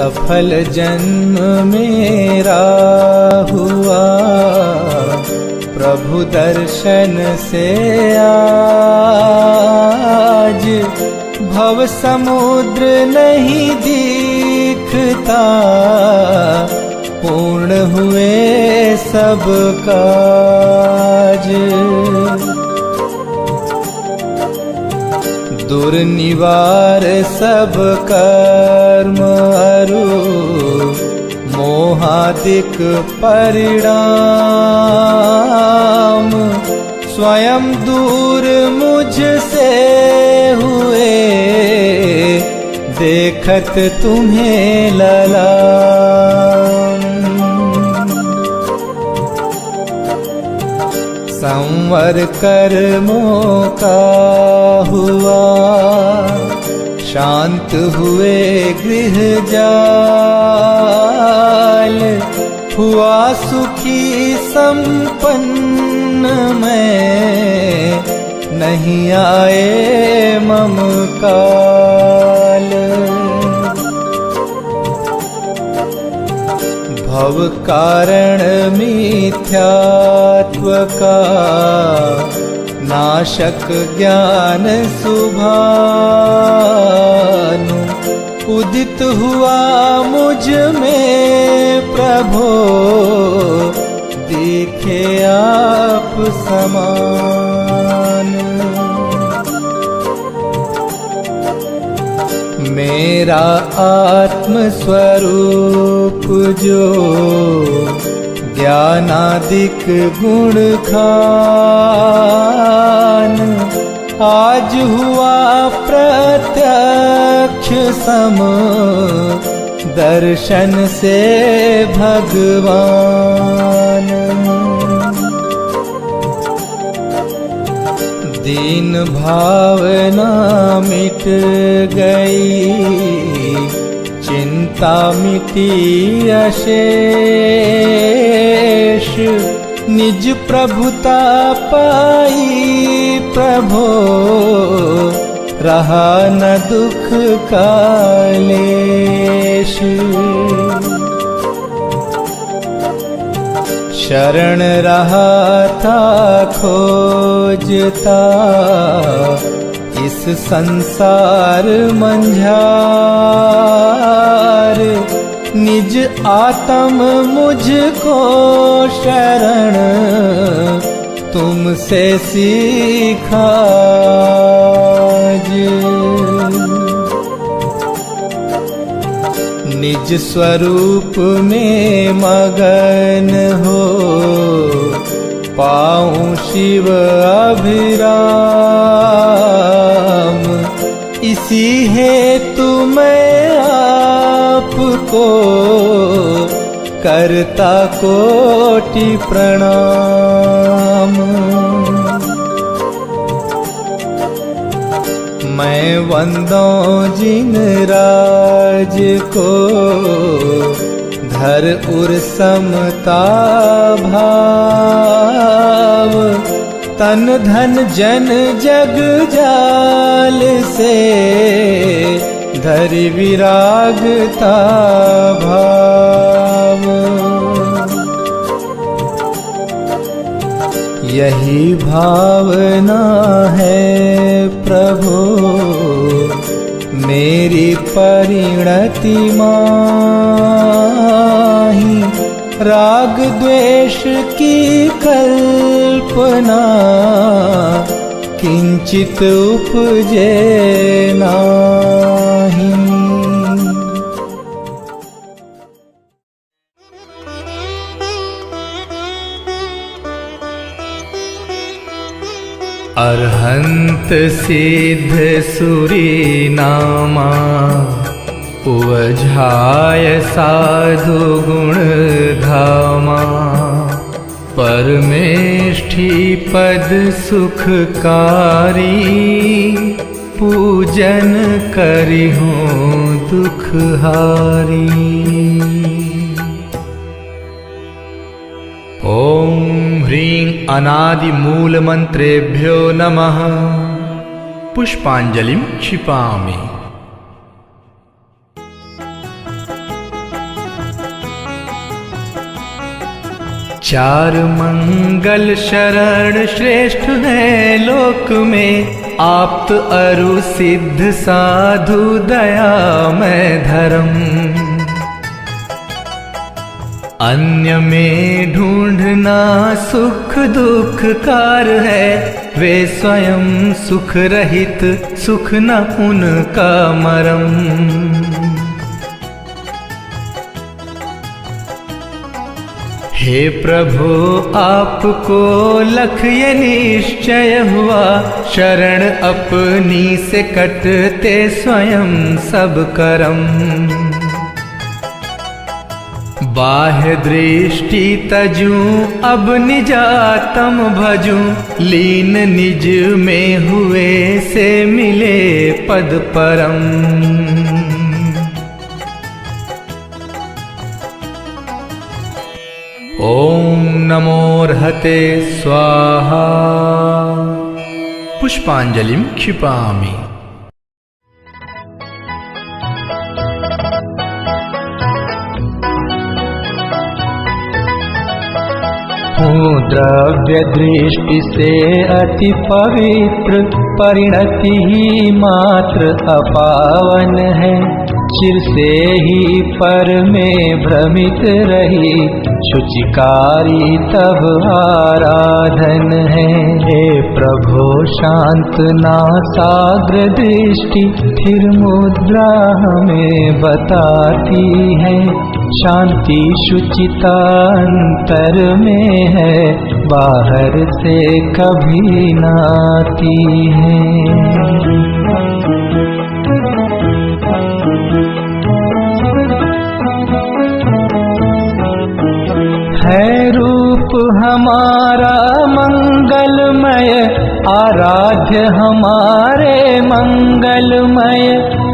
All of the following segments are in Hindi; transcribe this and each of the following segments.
सफल जन्म मेरा हुआ, प्रभु दर्शन से आज भव समुद्र नहीं दिखता, पूर्ण हुए सब काज। दुर्निवार सब कर्म अरु, मोहादिक परिणाम, स्वयं दूर मुझसे हुए, देखत तुम्हें ललाम। संवर कर्मों का हुआ, शांत हुए गृह जाल, हुआ सुखी संपन्न मैं, नहीं आए मम काल। भव कारण मिथ्यात्व का, नाशक ज्ञान सुभानु, उदित हुआ मुझ में प्रभो, दिखे आप समान। मेरा आत्म स्वरूप जो, ज्ञानादिक गुण खान, आज हुआ प्रत्यक्ष सम, दर्शन से भगवान। दीन भावना मिट गई, चिंता मिटी अशेष, निज प्रभुता पाई प्रभो, रहा न दुख कालेश। शरण रहा था खोजता, इस संसार मंझार, निज आत्म मुझको शरण, तुमसे सीखा। निज स्वरूप में मगन हो, पाऊं शिव अभिराम, इसी हेतु मैं आपको करता कोटि प्रणाम। मैं वंदों जिन राज को, धर उर समता भाव, तन धन जन जग जाल से, धरि विरागता भाव। यही भावना है प्रभु, मेरी परिणति माही, राग द्वेष की कल्पना, किंचित उपजे नाही। अरहंत सिद्ध सुरी नामा, उवझाय साधु गुण धामा, परमेष्ठी पद सुखकारी, पूजन करिहूँ दुखहारी। ओम ह्रीं अनादि मूल मंत्रेभ्यो नमः। पुष्पांजलिं क्षिपामि। चार मंगल शरण श्रेष्ठ है लोक में, आप्त अरु सिद्ध साधु दयामय धर्म। अन्य में ढूंढना सुख दुख कार है, वे स्वयं सुख रहित सुख न उनका मरम। हे प्रभु आपको लख ये निश्चय हुआ, शरण अपनी से कटते स्वयं सब करम। बाह्य दृष्टि तजूं अब निजातम भजूं, लीन निज में हुए से मिले पद परम। ओम नमोर्हते स्वाहा। पुष्पांजलिं क्षिपामि। हूँ द्रव्य दृष्टि से अति पवित्र, परिणति ही मात्र अपावन है। चिर से ही पर में भ्रमित रही, शुचिकारी तब आराधन है। हे प्रभो शांत नासाग्र दृष्टि, स्थिर मुद्रा हमें बताती है। शांति शुचिता अंतर में है, बाहर से कभी न आती है। है रूप हमारा मंगलमय, आराध्य हमारे मंगलमय।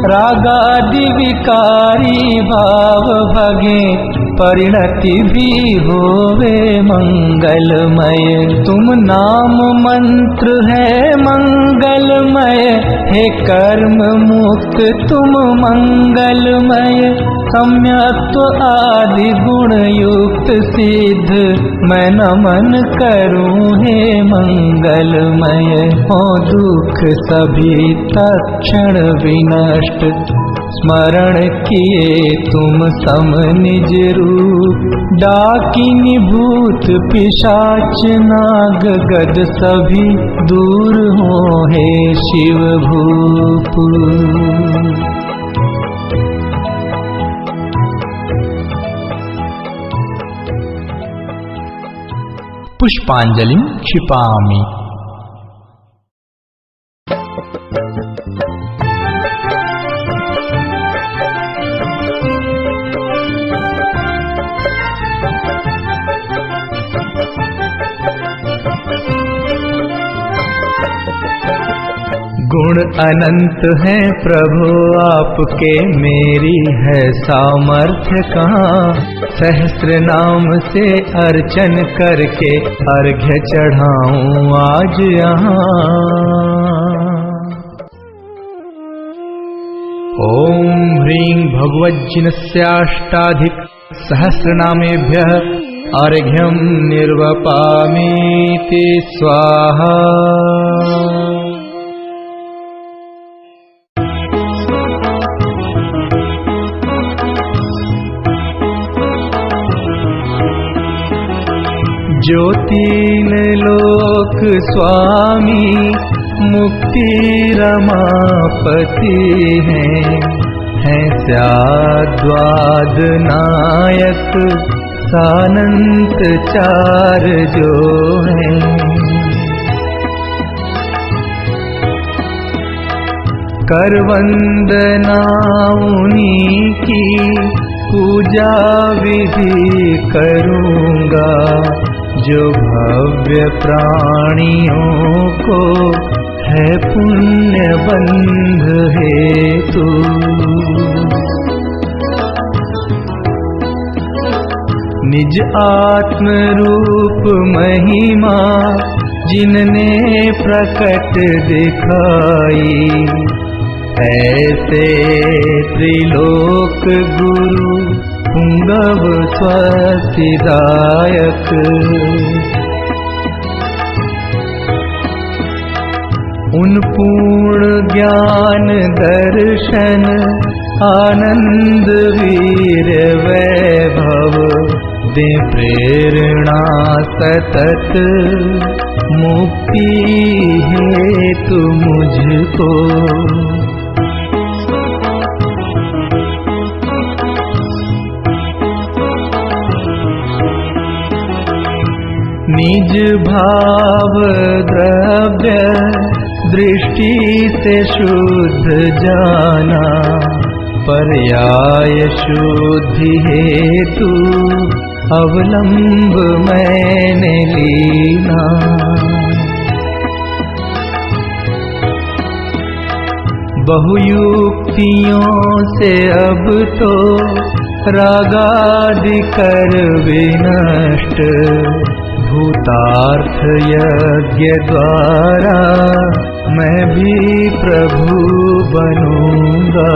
रागादि विकारी भाव भगे, परिणति भी होवे मंगलमय। तुम नाम मंत्र है मंगलमय, हे कर्म मुक्त तुम मंगलमय। सम्यक्त्व आदि गुण युक्त सिद्ध, मैं नमन करूं हे मंगलमय। हो दुख सभी तत्क्षण विनष्ट, स्मरण किए तुम सम निज रूप। डाकिनी भूत पिशाच नाग गद सभी, दूर हो हे शिव भूप। पुष्पांजलिं क्षिपामि। गुण अनंत हैं प्रभु आपके, मेरी है सामर्थ्य कहाँ। सहस्र नाम से अर्चन करके अर्घ्य चढ़ाऊं आज यहाँ। ओम ह्रीं भगवज्जिनस्याष्टाधिक सहस्रनामेभ्यः अर्घ्यं निर्वपामीति स्वाहा। जो तीन लोक स्वामी मुक्ति रमापति हैं स्याद्वाद नायक सानंत चार जो हैं। कर वंदना उन्हीं की पूजा विधि करूँगा, जो भव्य प्राणियों को है पुण्य बंध हेतु। निज आत्म रूप महिमा जिनने प्रकट दिखाई, ऐसे त्रिलोक गुरु पुंगव स्वस्तिदायक। उन पूर्ण ज्ञान दर्शन आनंद वीर वैभव दे प्रेरणा सतत मुक्ति हेतु मुझको। निज भाव द्रव्य दृष्टि से शुद्ध जाना पर्याय शुद्धि हेतु अवलंब मैंने लीना। बहुयुक्तियों से अब तो रागादि कर विनष्ट भूतार्थ यज्ञ द्वारा मैं भी प्रभु बनूंगा।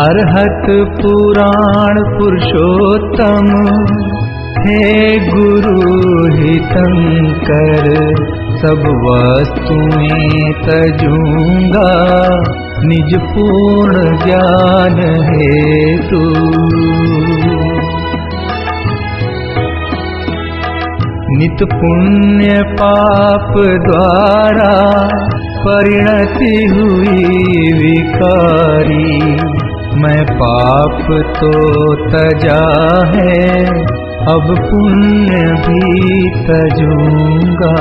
अरहत पुराण पुरुषोत्तम हे गुरु हितंकर सब वस्तुएं तजूंगा निज पूर्ण ज्ञान हेतु। नित पुण्य पाप द्वारा परिणति हुई विकारी मैं पाप तो तजा है अब पुण्य भी तजूंगा।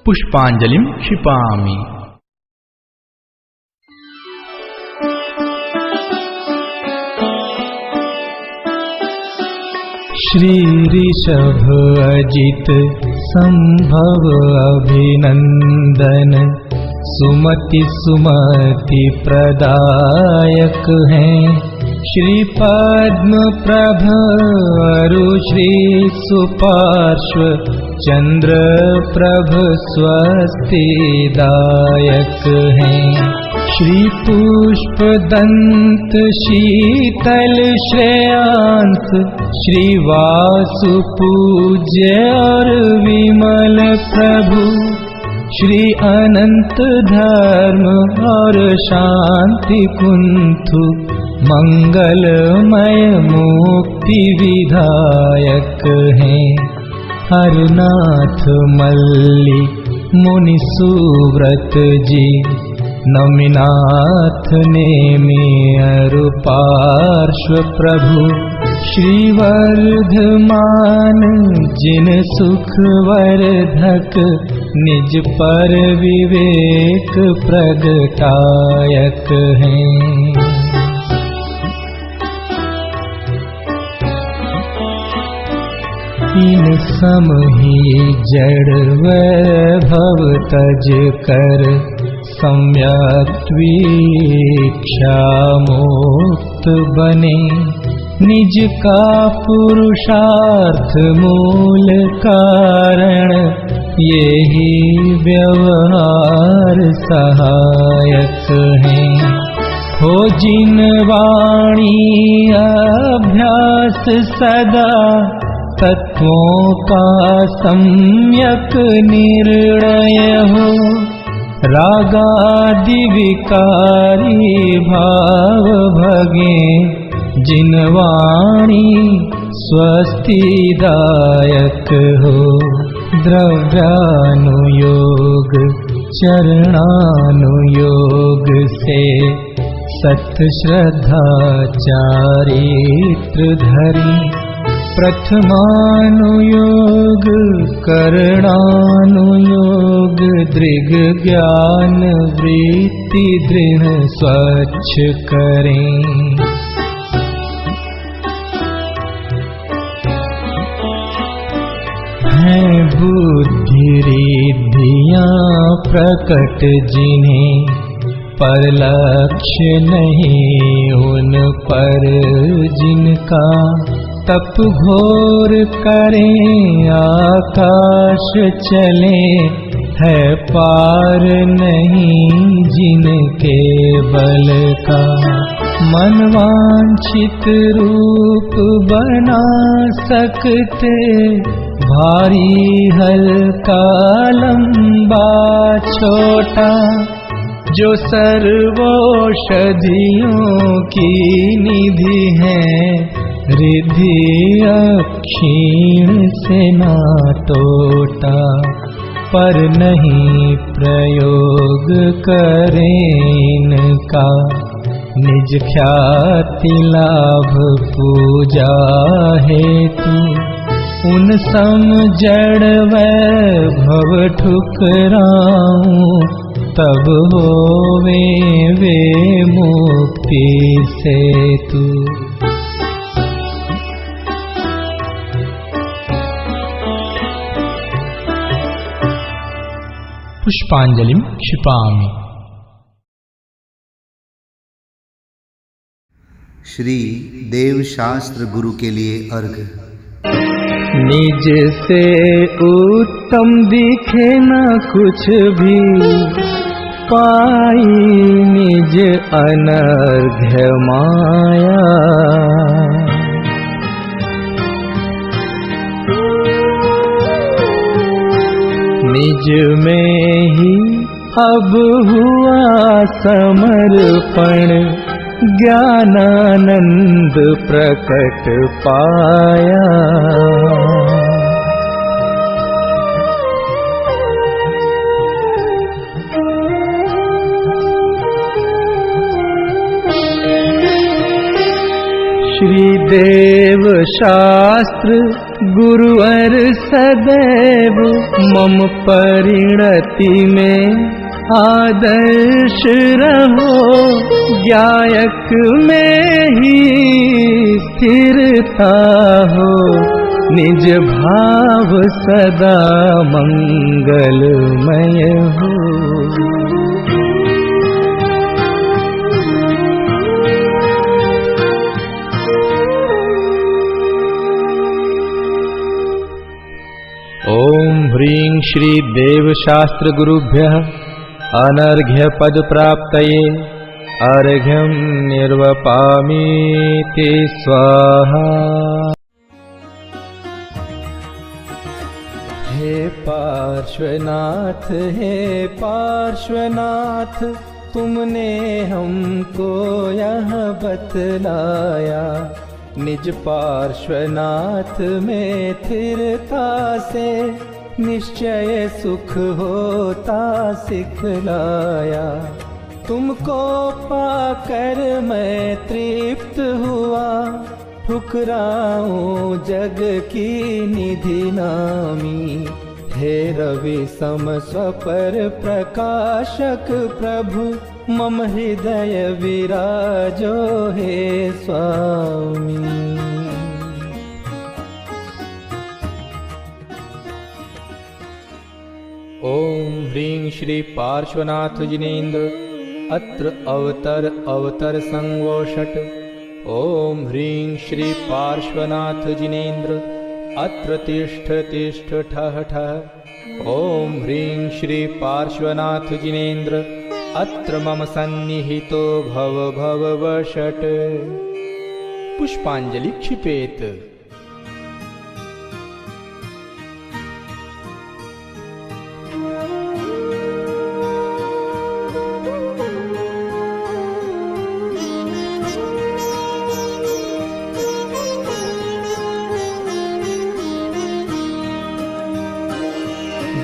पुष्पांजलिं क्षिपामि। श्री ऋषभ अजित संभव अभिनंदन सुमति सुमति प्रदायक हैं। श्री पद्म प्रभ अरु श्री सुपार्श्व चंद्र प्रभ स्वस्तिदायक हैं। श्री पुष्प दंत शीतल श्रेयांस श्री वासु पूज्य और विमल प्रभु श्री अनंत धर्म और शांति कुंथु मंगलमय मुक्ति विधायक हैं। हरनाथ मल्ली मुनि सुव्रत जी नमिनाथ नेमि अरु पार्श्व प्रभु श्री वर्धमान जिन सुख वर्धक निज पर विवेक प्रगटायक हैं। इन सम ही जड़ वैभव तज कर सम्यक वीक्षा मुक्त बने निज का पुरुषार्थ मूल कारण यही व्यवहार सहायक हैं। हो जिन वाणी अभ्यास सदा तत्वों का सम्यक निर्णय हो रागादि विकारी भाव भगे जिन वाणी स्वस्तिदायक हो। द्रव्यानुयोग चरणानुयोग से सत श्रद्धा चारित्र धरी प्रथमानुयोग करणानुयोग दृग ज्ञान वृत्ति दृढ़ स्वच्छ करें। हैं बुद्धि रिद्धियां प्रकट जिन्हें पर लक्ष्य नहीं उन पर जिनका तप घोर करें आकाश चले है पार नहीं जिनके बल का। मनवांछित रूप बना सकते, भारी हल्का लंबा छोटा, जो सर्वौषधियों की निधि है, रिद्धि अक्षीण से ना टोटा। पर नहीं प्रयोग करें इनका, निज ख्याति लाभ पूजा हेतु। उन सम जड़ वैभव ठुकराऊं, तब होवे वे मुक्ति सेतु। पुष्पांजलिं क्षिपामि। श्री देवशास्त्र गुरु के लिए अर्घ। निज से उत्तम दिखे न कुछ भी, पाई निज अनर्घ्य माया। निज में ही अब हुआ समर्पण, ज्ञानानंद प्रकट पाया। श्री देव शास्त्र गुरुवर सदैव, मम परिणति में आदर्श रहो। ज्ञायक में ही स्थिरता हो, निज भाव सदा मंगलमय हो। ओम ह्रीं श्री देवशास्त्र गुरुभ्यः अनर्घ्य पद प्राप्तये अर्घ्यं निर्वपामीति स्वाहा। हे पार्श्वनाथ, हे पार्श्वनाथ, तुमने हमको यह बतलाया। निज पार्श्वनाथ में स्थिरता से, निश्चय सुख होता सिखलाया। तुमको पाकर मैं तृप्त हुआ, ठुकराऊं जग की निधि नामी। हे रवि सम स्वपर प्रकाशक प्रभु, मम हृदय विराजो हे स्वामी। ओम ह्रीं श्री पार्श्वनाथ जिनेन्द्र, अत्र अवतर संवोषट। ओम ह्रीं श्री पार्श्वनाथ जिनेन्द्र, अत्र तिष्ठ तिष्ठ ठः ठः। ओम ह्रीं श्री पार्श्वनाथ जिनेन्द्र, अत्र मम सन्निहितो भव भव वषट्। पुष्पांजलि क्षिपेत।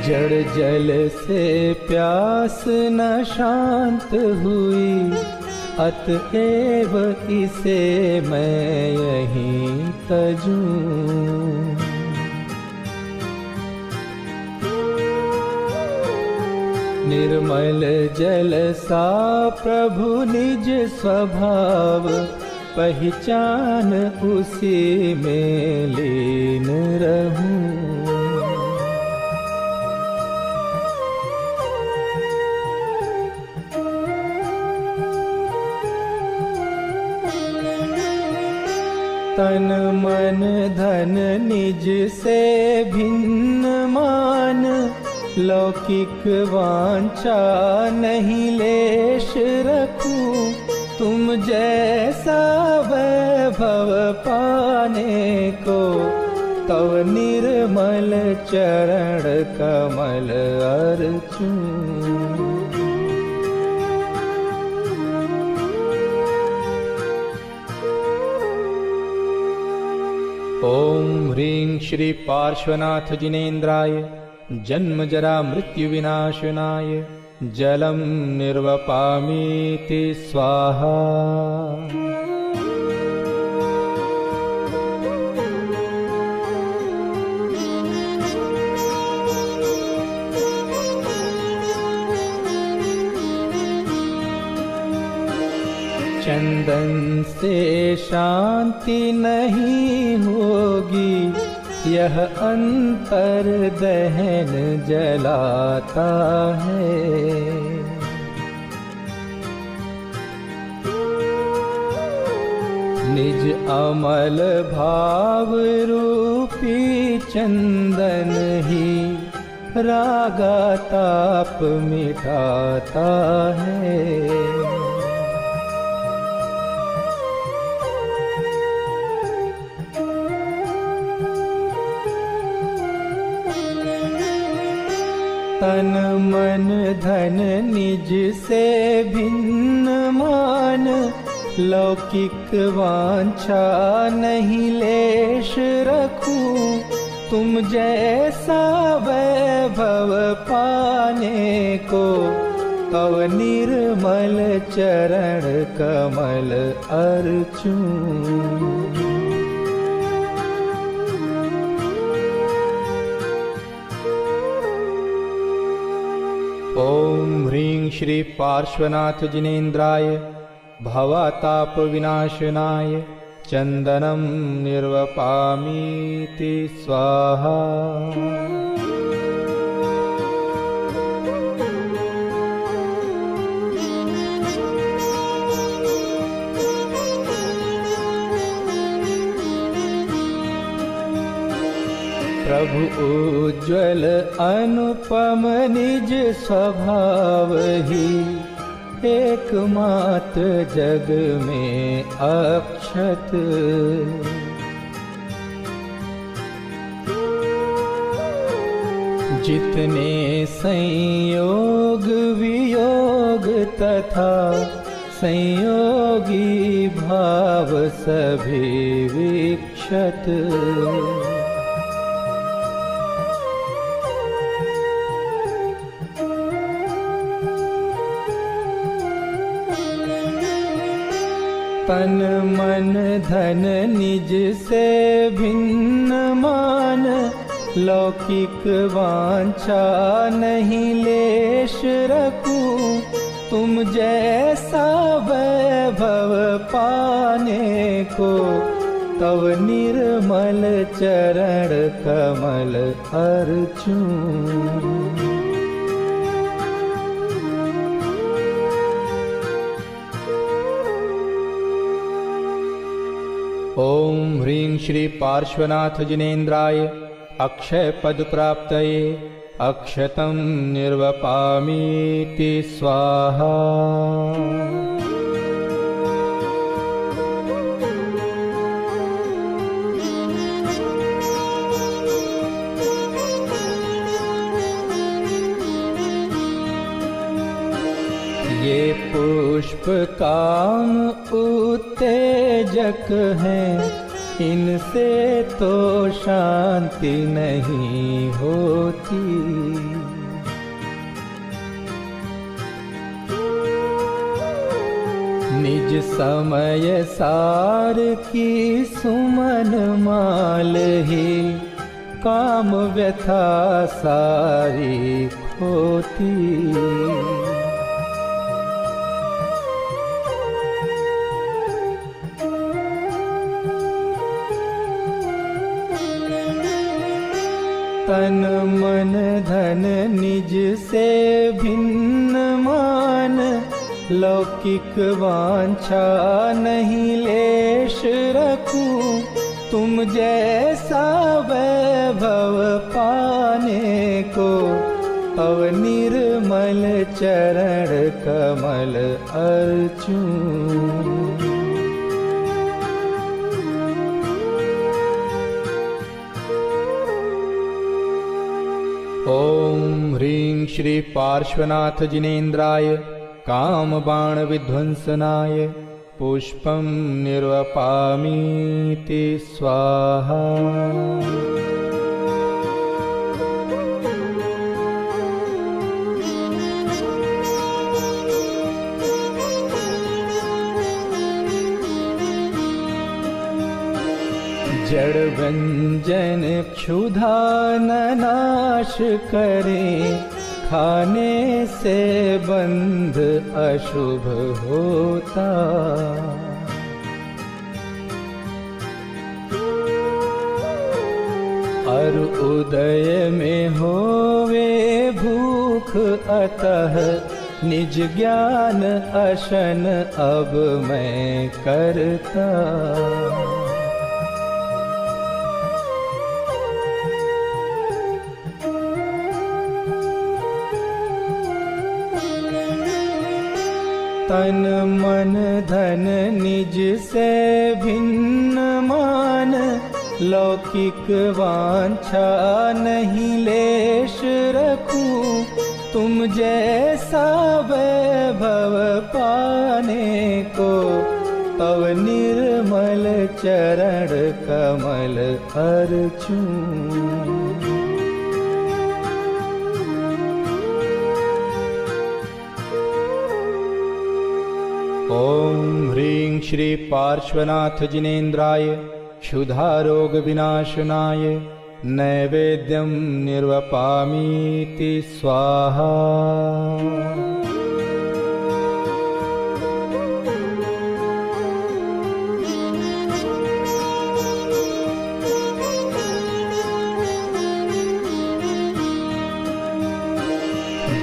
जड़ जल से प्यास न शांत हुई, अतएव इसे मैं यहीं तजूं। निर्मल जल सा प्रभु निज स्वभाव, पहचान उसी में लीन रहूं। तन मन धन निज से भिन्न मान, लौकिक वांछा नहीं लेश रखूं, तुम जैसा वैभव पाने को, तव निर्मल चरण कमल अर्चूं। ओम ह्रीं श्री पार्श्वनाथ जिनेन्द्राय जन्म जरा मृत्यु विनाशनाय जलम निर्वपामीति स्वाहा। चंदन से शांति नहीं होगी, यह अंतर दहन जलाता है। निज अमल भाव रूपी चंदन ही रागा ताप मिटाता है। तन मन धन निज से भिन्न मान, लौकिक वांछा नहीं लेश रखूं, तुम जैसा वैभव पाने को, तव निर्मल चरण कमल अर्चूं। ओम ह्रीं श्री पार्श्वनाथ जिनेन्द्राय भवताप विनाशनाय चंदनम निर्वपामीति स्वाहा। प्रभु उज्ज्वल अनुपम निज स्वभाव ही, एकमात्र जग में अक्षत। जितने संयोग वियोग तथा संयोगी भाव सभी विक्षत। तन मन धन निज से भिन्न मान, लौकिक वांछा नहीं लेश रखूं, तुम जैसा वैभव पाने को, तव निर्मल चरण कमल अर्चूं। ओम ह्रीं श्री पार्श्वनाथ जिनेन्द्राय अक्षय पद प्राप्तये अक्षतं निर्वपामीति स्वाहा। ये पुष्प काम उत्तेजक हैं, इनसे तो शांति नहीं होती। निज समय सार की सुमन माल ही, काम व्यथा सारी खोती। तन मन धन निज से भिन्न मान, लौकिक वांछा नहीं लेश रखूं, तुम जैसा वैभव पाने को, निर्मल चरण कमल अर्चूं। ओम ह्रीं श्री पार्श्वनाथ जिनेन्द्राय कामबाण विध्वंसनाय पुष्पं निर्वपामीति स्वाहा। जड़ व्यंजन क्षुधा न नाश करे, खाने से बंध अशुभ होता। और उदय में होवे भूख अतः निज ज्ञान अशन अब मैं करता। तन मन धन निज से भिन्न मान, लौकिक वांछा नहीं लेश रखूं। तुम जैसा वैभव पाने को, तव निर्मल चरण कमल अर्चूं। ओम ह्रीं श्री पार्श्वनाथ जिनेन्द्राय क्षुधारोग विनाशनाय नैवेद्यं निर्वपामीति स्वाहा।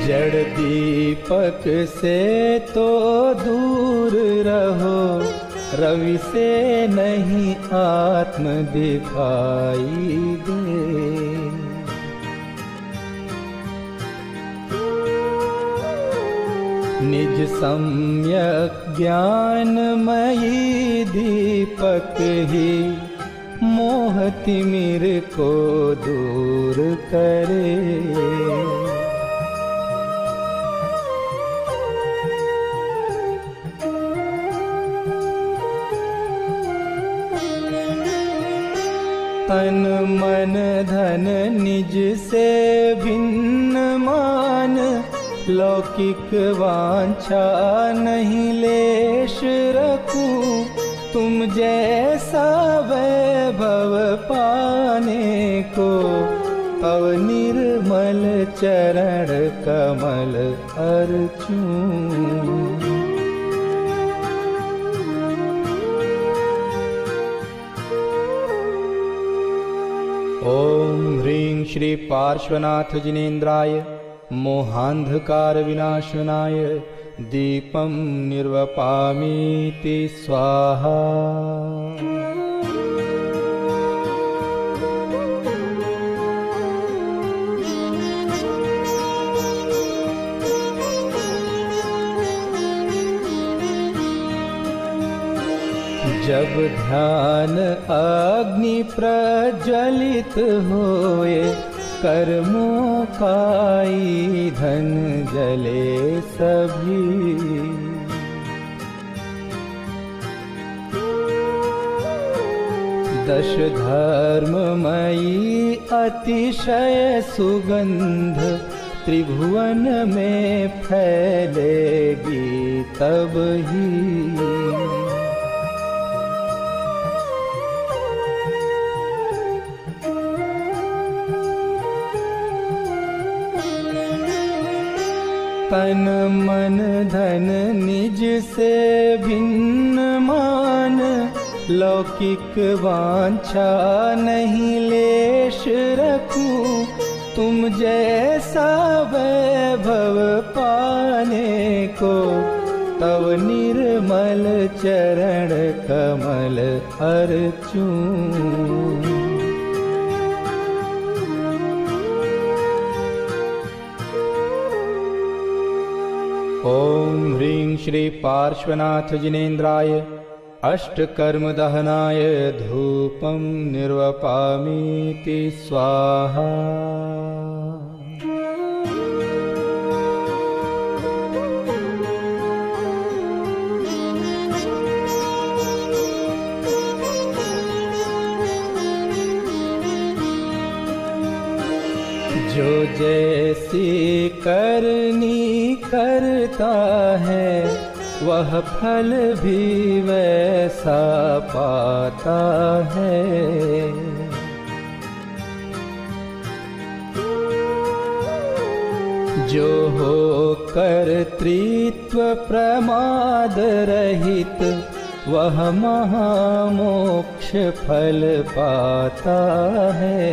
जड़ दीपक से तो दूर रहो, रवि से नहीं आत्म दिखाई दे। निज सम्यक ज्ञानमयी दीपक ही मोह तिमिर को दूर करे। तन मन धन निज से भिन्न मान, लौकिक वांछा नहीं लेश रखूं। तुम जैसा वैभव पाने को, तव निर्मल चरण कमल अर्चूं। ओम ह्रीं श्री पार्श्वनाथ जिनेन्द्राय मोहांधकार विनाशनाय दीपं निर्वपामीति स्वाहा। जब ध्यान अग्नि प्रज्वलित होए, कर्मों का ईंधन जले सभी। दश धर्ममयी अतिशय सुगंध, त्रिभुवन में फैलेगी तब ही। तन मन धन निज से भिन्न मान, लौकिक वांछा नहीं लेश रखूं। तुम जैसा वैभव पाने को, तव निर्मल चरण कमल अर्चूं। श्री पार्श्वनाथ जिनेन्द्राय अष्टकर्म दहनाय धूपं निर्वपामीति स्वाहा। जो जैसी करनी करता है वह फल भी वैसा पाता है। जो हो कर्तृत्व प्रमाद रहित वह महामोक्ष फल पाता है।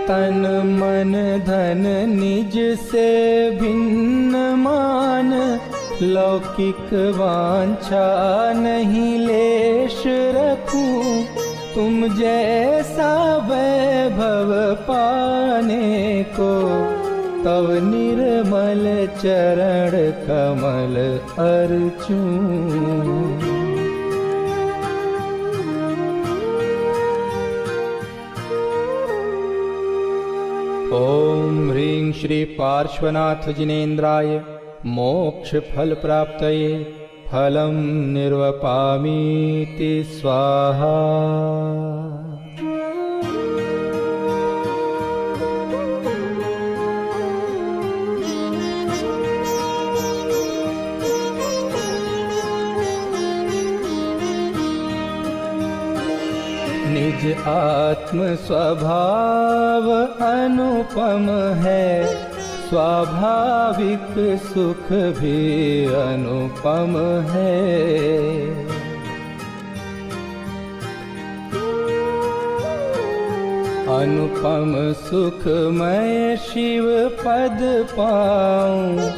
तन मन धन निज से भिन्न मान, लौकिक वांछा नहीं लेश रखूं। तुम जैसा वैभव पाने को तव निर्मल चरण कमल अर्चूं। ओम ह्रीं श्री पार्श्वनाथ जिनेन्द्राय मोक्ष फल प्राप्तये फलं निर्वपामीति स्वाहा। निज आत्म स्वभाव अनुपम है, स्वाभाविक सुख भी अनुपम है। अनुपम सुख मैं शिव पद पाऊं,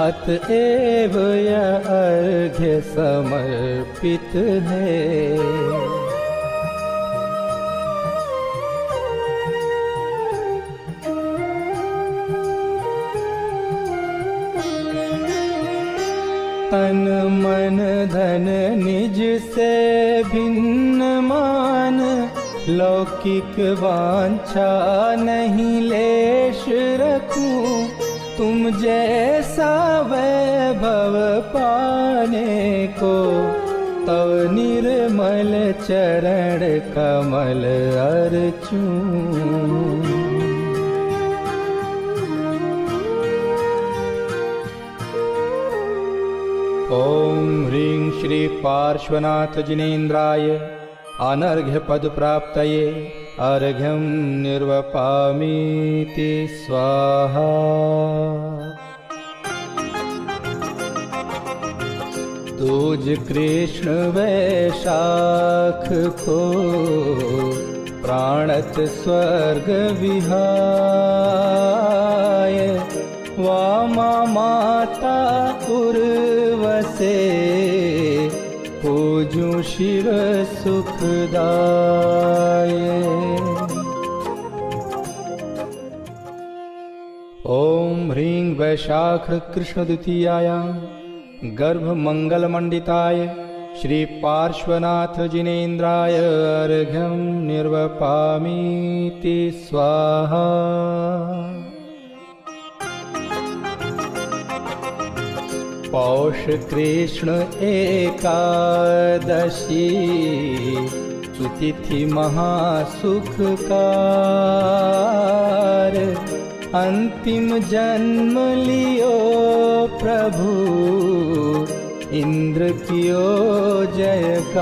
अतएव यह अर्घ्य समर्पित है। तन मन धन निज से भिन्न मान, लौकिक वांछा नहीं लेश रखूं। तुम जैसा वैभव पाने को तव निर्मल चरण कमल अर्चूं। ओम ह्रीं श्री पार्श्वनाथ जिनेन्द्राय अनर्घ्य पद प्राप्तये अर्घ्यं निर्वपामीति स्वाहा। दूज कृष्ण वैशाख को प्राणत स्वर्ग विहाय, वामा माता उर्वसे पूजूं शिव सुखदाय। ओम ह्रीं वैशाख कृष्ण द्वितीयायां गर्भ मंगल मंडिताय श्री पार्श्वनाथ जिनेन्द्राय अर्घ्यं निर्वपामीति स्वाहा। पौष कृष्ण एकादशी सुतिथि महासुखकार, अंतिम जन्म लियो प्रभु इंद्र कियो जयकार।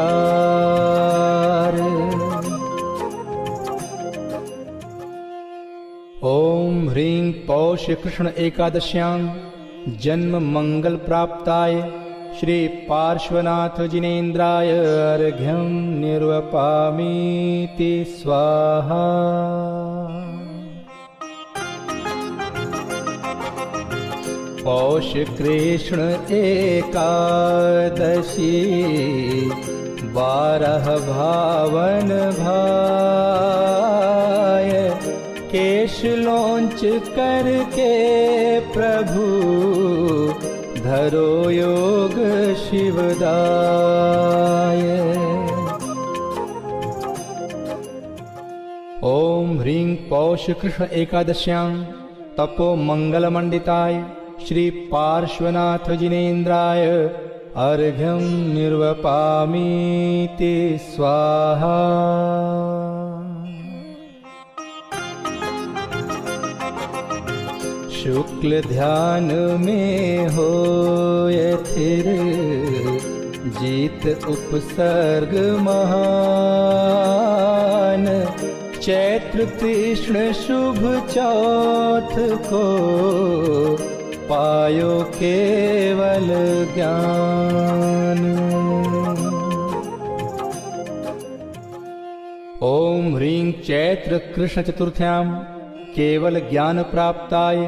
ओम ह्रीं पौष कृष्ण एकादश्यां जन्म मंगल प्राप्ताय श्री पार्श्वनाथ जिनेन्द्राय अर्घ्यं निर्वपामीति स्वाहा। पौष कृष्ण एकादशी 12 भावन भाय, केश लोंच करके प्रभु धरो योग शिवदाय। ओम ह्रीं पौष कृष्ण एकादश्यां तपो मंगल मंडिताय श्री पार्श्वनाथ जिनेन्द्राय अर्घ्यं निर्वपामीति स्वाहा। शुक्ल ध्यान में होय थिर, जीत उपसर्ग महान। चैत्र कृष्ण शुभ चौथ को पायो केवल ज्ञान। ओम ह्रीं चैत्र कृष्ण चतुर्थ्यां केवल ज्ञान प्राप्ताय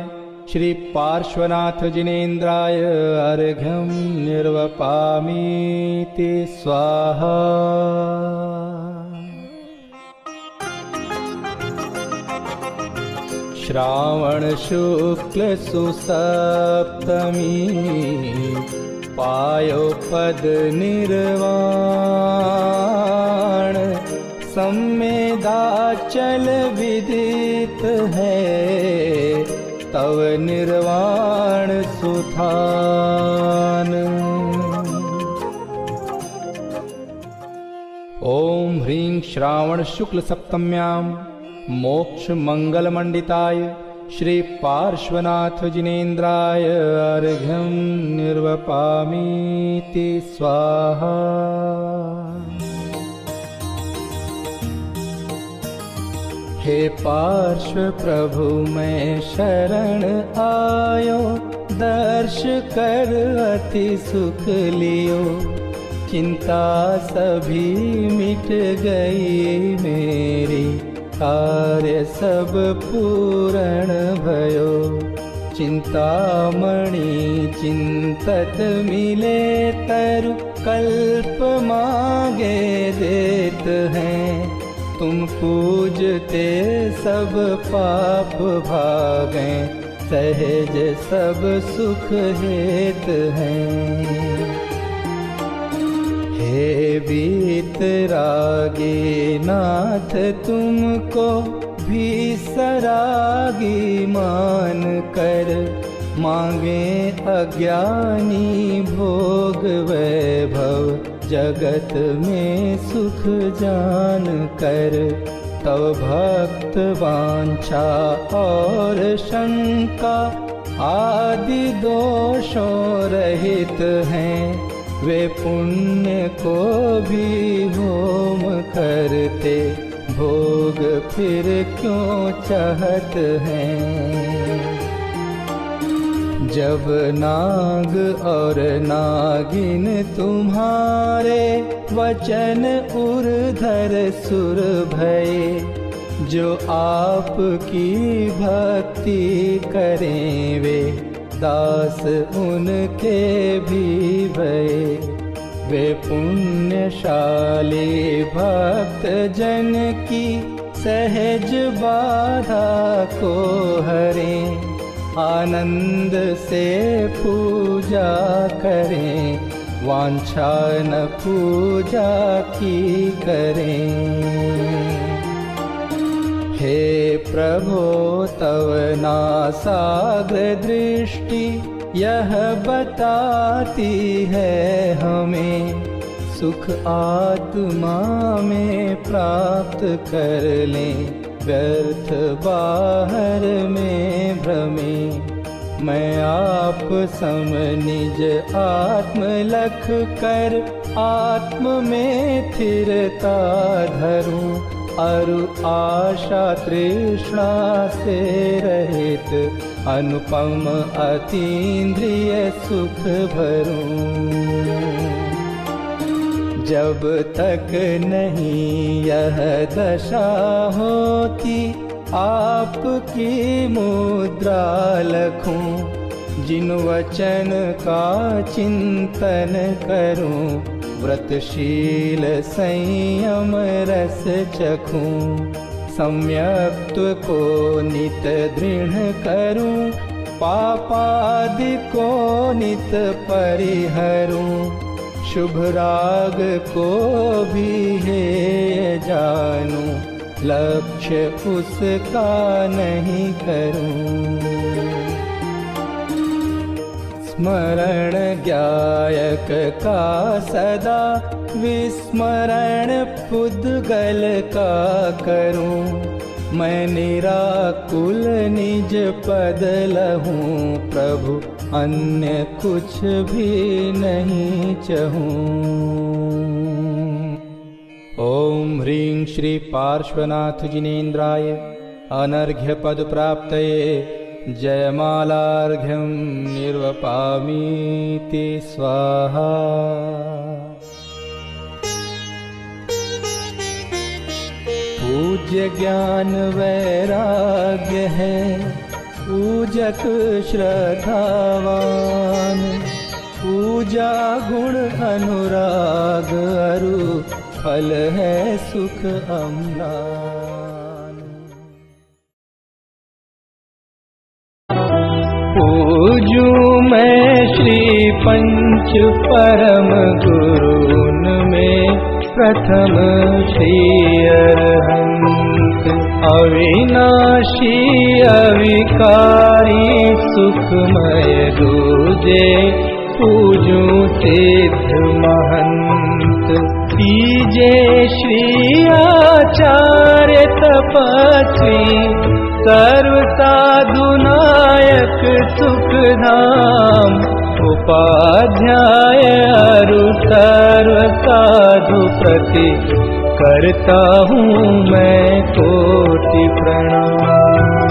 श्री पार्श्वनाथ जिनेन्द्राय अर्घ्यं निर्वपामीति स्वाहा। श्रावण शुक्ल सुसप्तमी पायो पद निर्वाण। सम्मेदाचल विदित है तव निर्वाण सुथान। ओम ह्रीं श्रावण शुक्ल सप्तम्यां मोक्ष मंगल मंडिताय श्री पार्श्वनाथ जिनेन्द्राय अर्घ्यं निर्वपामीति स्वाहा। हे पार्श्व प्रभु मैं शरण आयो, दर्श कर अति सुख लियो। चिंता सभी मिट गई मेरी, कार्य सब पूर्ण भयो। चिंतामणि चिंतत मिले तरु, कल्प मांगे देत हैं। तुम पूजते सब पाप भागें, सहज सब सुख हेत हैं। हे वीतरागी नाथ तुमको भी सरागी मान कर, मांगे अज्ञानी भोग वैभव जगत में सुख जान कर। तव भक्त वांछा और शंका आदि दोषों रहित हैं। वे पुण्य को भी होम करते, भोग फिर क्यों चाहत हैं। जब नाग और नागिन तुम्हारे वचन उर्धर सुर भये, जो आपकी भक्ति करें वे दास उनके भी भये। वे पुण्यशाली भक्त जन की सहज बाधा को हरें, आनंद से पूजा करें, वांछा न पूजा की करें। हे प्रभो तव नासाग्र दृष्टि यह बताती है हमें, सुख आत्मा में प्राप्त कर लें, व्यर्थ बाहर में भ्रमे। मैं आप सम निज आत्म लख कर, आत्म में स्थिरता धरूं। अरु आशा तृष्णा से रहित, अनुपम अतीन्द्रिय सुख भरूं। जब तक नहीं यह दशा होती, आपकी मुद्रा लखूं। जिन वचन का चिंतन करूं, व्रतशील संयम रस चखूं, सम्यक्त्व को नित दृढ़ करूं, पापादि को नित परिहरूं, शुभ राग को भी हेय जानूं, लक्ष्य उसका नहीं करूं। स्मरण ज्ञायक का सदा, विस्मरण पुद्गल का करूं, मैं निराकुल निज पद लहूं, प्रभु अन्य कुछ भी नहीं चहूं। ओम ह्रीं श्री पार्श्वनाथ जिनेन्द्राय अनर्घ्य पद प्राप्तये जयमालार्घ्यं निर्वपामीति स्वाहा। पूज्य ज्ञान वैराग्य है पूजक श्रद्धावान, पूजा गुण अनुराग अरु फल है सुख अम्लान। पूजूं मैं श्री पंच परम गुरुन में, प्रथम श्री अरहंत अविनाशी अविकारी सुखमय दूजे, पूजूं सिद्ध महंत। तीजे श्री आचार्य तपस्वी, सर्व साधु नायक सुखधाम, उपाध्याय अरु सर्व साधु प्रति, करता हूँ मैं कोटि प्रणाम।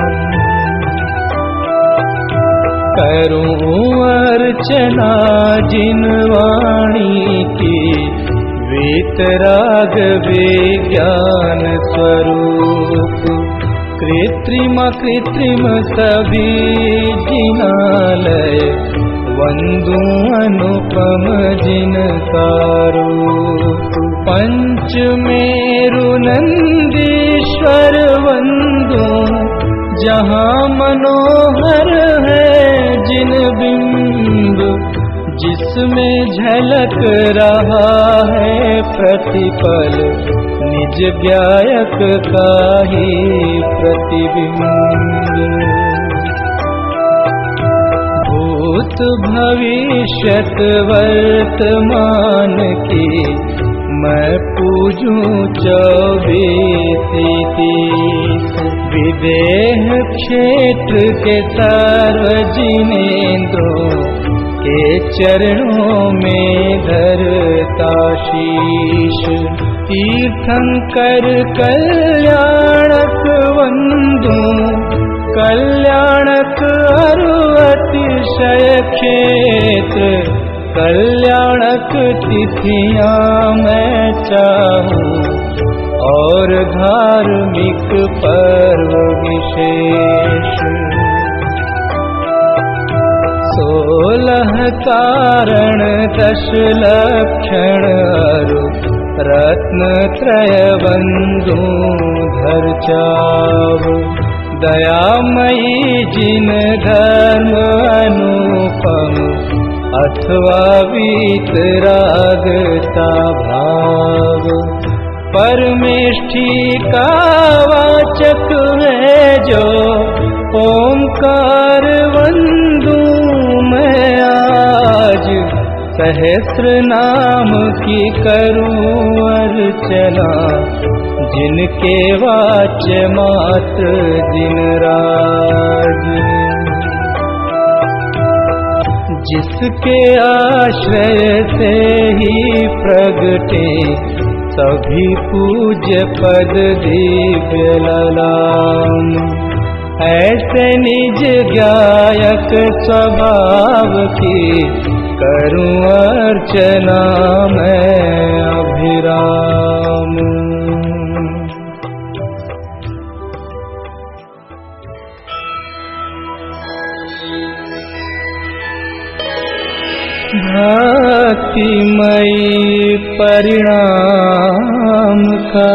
करूँ अर्चना जिन वाणी की, वीतराग विज्ञान स्वरूप, कृत्रिम कृत्रिम सभी जिनालय, वंदू अनुपम जिनका रूप। पंच मेरु नंदीश्वर वंदू, जहाँ मनोहर है जिन बिंब, जिसमें झलक रहा है प्रतिपल, निज गायक का ही प्रतिबिंब। भूत भविष्यत वर्तमान की, मैं पूजूं 24-30, विदेह क्षेत्र के सर्व जिनेंद्रों के चरणों में धरता शीश। तीर्थंकर कल्याणक वंदू, कल्याणक अरु अतिशय क्षेत्र, कल्याणक तिथियां मैं चाहूं, और धार्मिक पर्व विशेष। 16 कारण 10 लक्षण अरु, रत्नत्रय बंधु धर चाव। दयामयी जिन धर्म अनुपम, अथवा वीतरागता भाव। परमेष्ठी का वाचक है जो, ओंकार वंदू मैं आज। सहस्र नाम की करूं अर्चना, जिनके वाच्य मात्र दिन राज। जिसके आश्रय से ही प्रगटे, सभी पूज्य पद दिव्य ललाम। ऐसे निज गायक स्वभाव की, करूं अर्चना मैं अभिराम। भक्तिमयी परिणाम का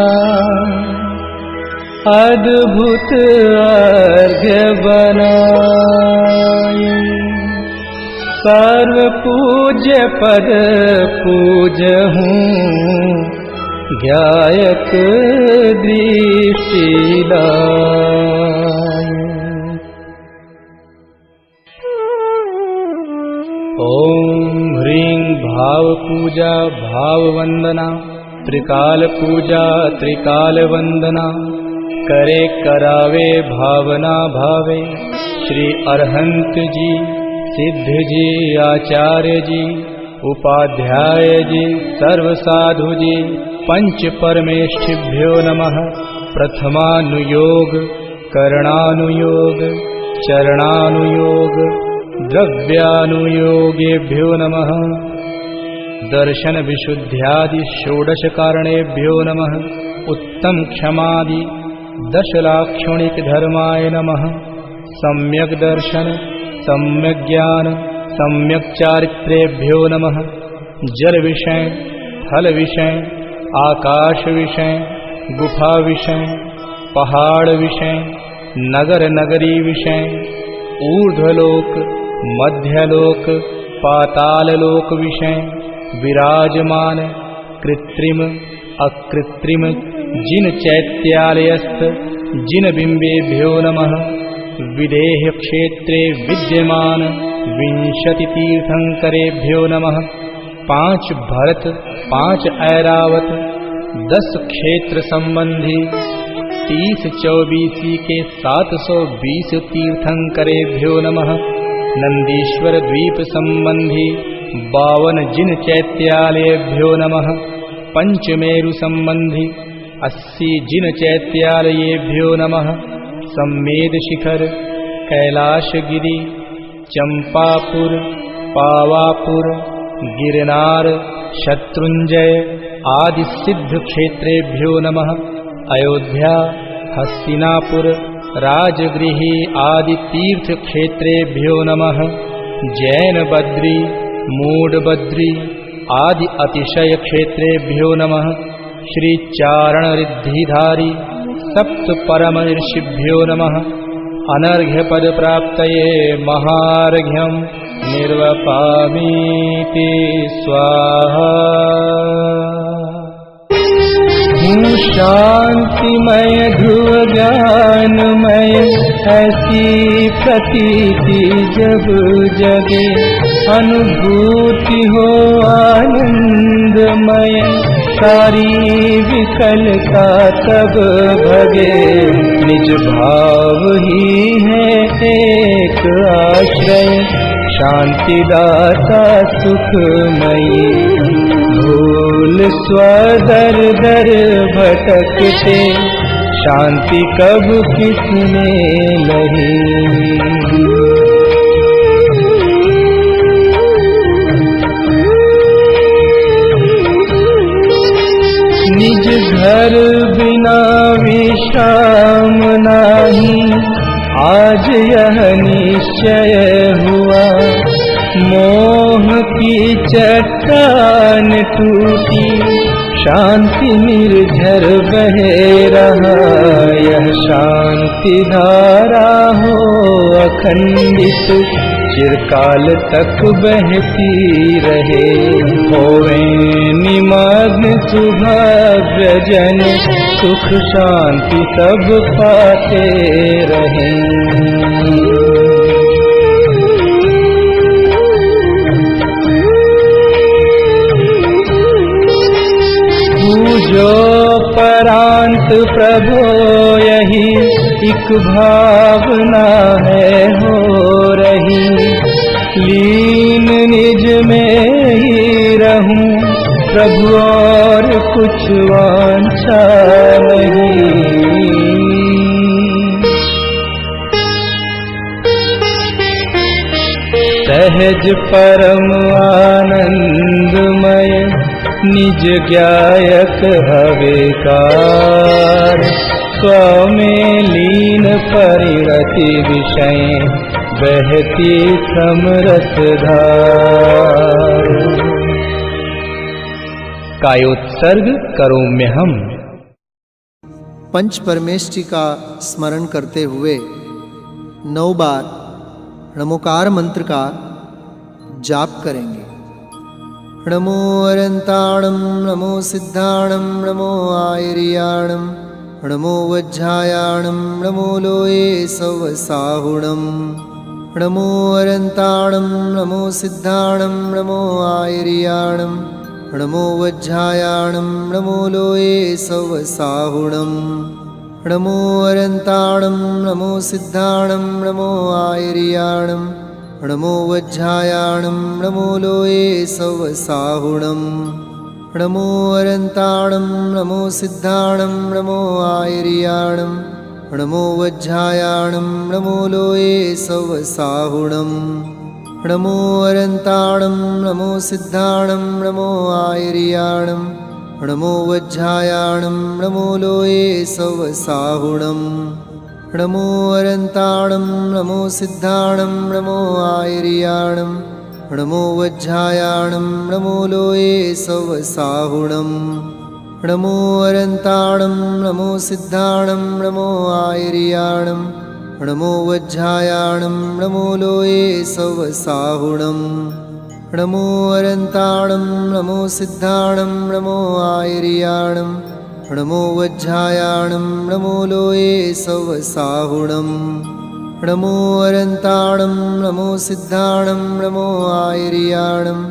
अद्भुत अर्घ्य बनाए। सर्व पूज्य पद पूजहूँ ज्ञायक दृष्टि लाए। ओम ह्रीं भाव पूजा भाव वंदना, त्रिकाल पूजा त्रिकाल वंदना, करे करावे भावना भावे। श्री अरहंत जी, सिद्ध जी, आचार्य जी, उपाध्याय जी, सर्व साधु जी, पंच परमेष्ठिभ्यो नमः। प्रथमानुयोग, करणानुयोग, चरणानुयोग, द्रव्यानुयोगेभ्यो नमः। दर्शन विशुद्ध्यादि षोडश कारणेभ्यो नमः। उत्तम क्षमादि दशलाक्षणिक धर्माय नमः। सम्यक दर्शन, सम्यक ज्ञान, सम्यक चारित्रेभ्यो नमः। जल विषय, थल विषय, आकाश विषय, गुफा विषय, पहाड़ विषय, नगर नगरी विषय, ऊर्ध्वलोक, मध्यलोक, पाताललोक विषय, विराजमान कृत्रिम अकृत्रिम जिन चैत्यालयस्थ जिन बिंबेभ्यो नमः। विदेह क्षेत्रे विद्यमान 20 तीर्थंकरेभ्यो नमः। 5 भरत 5 ऐरावत 10 क्षेत्र संबंधी 30-24 के 720 तीर्थंकरेभ्यो नमः। नंदीश्वर द्वीप संबंधी 52 जिन चैत्यालयेभ्यो नमः। पंचमेरु संबंधी 80 जिन चैत्यालयेभ्यो नमः। सम्मेद शिखर, कैलाशगिरि, चंपापुर, पावापुर, गिरनार, शत्रुंजय आदि सिद्ध क्षेत्रेभ्यो नमः। अयोध्या, हस्तिनापुर, राजगृही आदि तीर्थ क्षेत्रेभ्यो नमः। जैन बद्री, मूड बद्री आदि अतिशय क्षेत्रेभ्यो नमः। श्री चारण रिद्धिधारी सप्त परम ऋषिभ्यो नमः। अनर्घ्य पद प्राप्तये महार्घ्यं निर्वपामीति स्वाहा। हूँ शांतिमय ध्रुव ज्ञानमय, ऐसी प्रतीति जब जगे। अनुभूति हो आनंदमय, सारी विकलता तब भगे। निज भाव ही है एक आश्रय, शांतिदाता सुखमयी। भूल स्वदर दर भटकते, शांति कब किसने लही। निज घर बिना विश्राम नाही, आज यह निश्चय हुआ। मोह की चट्टान टूटी, शांति निर्झर बहे रहा। यह शांति धारा हो अखंडित, चिरकाल तक बहती रहे। होवे निमग्न सुभव्य जन, सुख शांति सब पाते रहें। पूजो परांत प्रभो यही, एक भावना है हो रही। लीन निज में ही रहूं प्रभु, और कुछ वांछा नहीं। सहज परम आनंदमय, निज ज्ञायक हवेकार। स्वमें लीन परिणति विषय, बहती समरस धार। कायोत्सर्ग करोम्यहम्। पंच परमेष्टि का स्मरण करते हुए 9 बार नमोकार मंत्र का जाप करेंगे। नमो अरंताणं नमो सिद्धाणं नमो आयर्याणं नमो वज्रायाणं नमो लोये सवसाहुणं। नमो अरंताणं नमो सिद्धाणं नमो आयर्याणं नमो वज्रायाणं नमो लोये सवसाहुणं। नमो अरंताणं नमो सिद्धाणं नमो आयर्याणं नमो वज्रायाणं नमो लोये सवसाहुणं। नमो अरंताणं नमो सिद्धाणं नमो आयर्याणं नमो वज्रायाणं नमो लोये सवसाहुणं। नमो अरंताणं नमो सिद्धाणं नमो आयर्याणं नमो वज्रायाणं नमो लोये सवसाहुणं। नमो अरंताणं नमो सिद्धाणं नमो आयर्याणं नमो वज्रायाणं नमो लोये सवसाहुणं। नमो अरंताणं नमो सिद्धाणं नमो आयर्याणं नमो वज्रायाणं नमो लोये सवसाहुणं। नमो अरंताणं नमो सिद्धाणं नमो आयर्याणं नमो वज्रायाणं नमो लोये सवसाहुणं। नमो अरंताणं नमो सिद्धाणं नमो आयर्याणं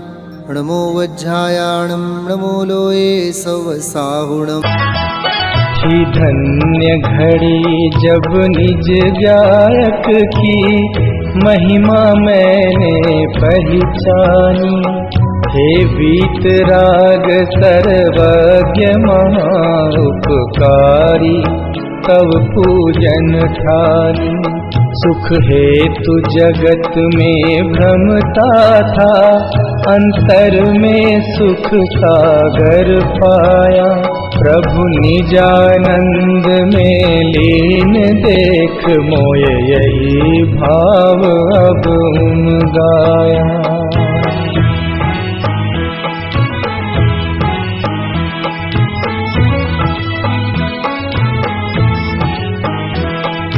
नमो वज्रायाणं नमो लोये सवसाहुणं। ही धन्य घड़ी जब निज गायक की महिमा मैंने पहचानी। हे वीतराग सर्वज्ञ महा उपकारी तव पूजन ठानी। सुख हेतु जगत में भ्रमता था, अंतर में सुख सागर पाया। प्रभु निजानंद में लीन देख मोय यही भाव अब गाया।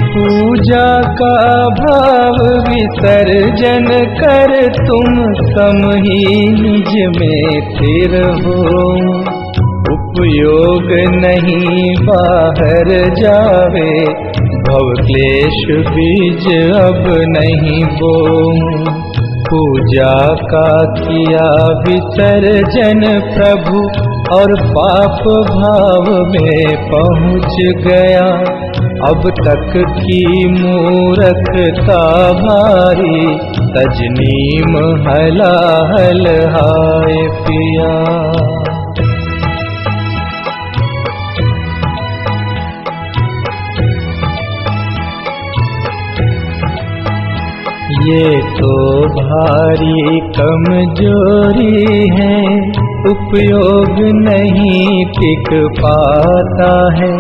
पूजा का भाव विसर्जन कर तुम सम ही निज में स्थिर हो। उपयोग नहीं बाहर जावे, भव क्लेश बीज अब नहीं बोऊं। पूजा का किया विसर्जन प्रभु और पाप भाव में पहुँच गया। अब तक की मूर्खता भारी, तजनीम हलाहल हाय पिया। ये तो भारी कमजोरी है, उपयोग नहीं टिक पाता है।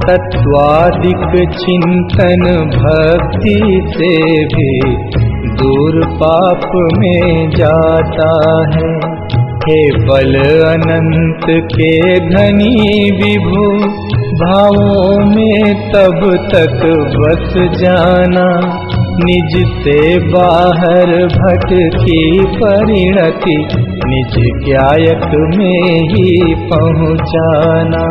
तत्वादिक चिंतन भक्ति से भी दूर पाप में जाता है। हे बल अनंत के धनी विभु, भावों में तब तक बस जाना। निज से बाहर भटकी परिणति, निज गायक में ही पहुँचाना।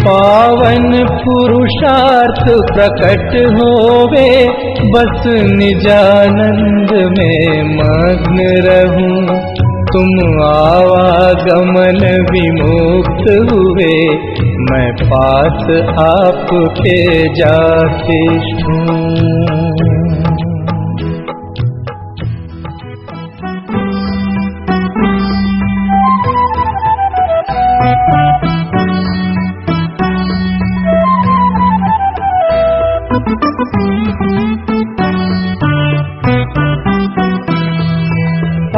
पावन पुरुषार्थ प्रकट होवे, बस निजानंद में मग्न रहूं। तुम आवागमन विमुक्त हुए, मैं पास आपके जाके छूं।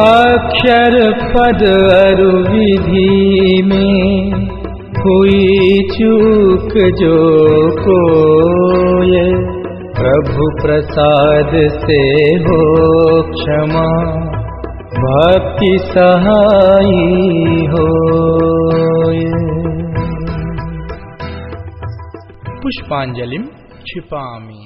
अक्षर पद अरु विधि में हुई चूक जो कोय, प्रभु प्रसाद से हो क्षमा, भक्ति सहाई होए। पुष्पांजलिं क्षिपामि।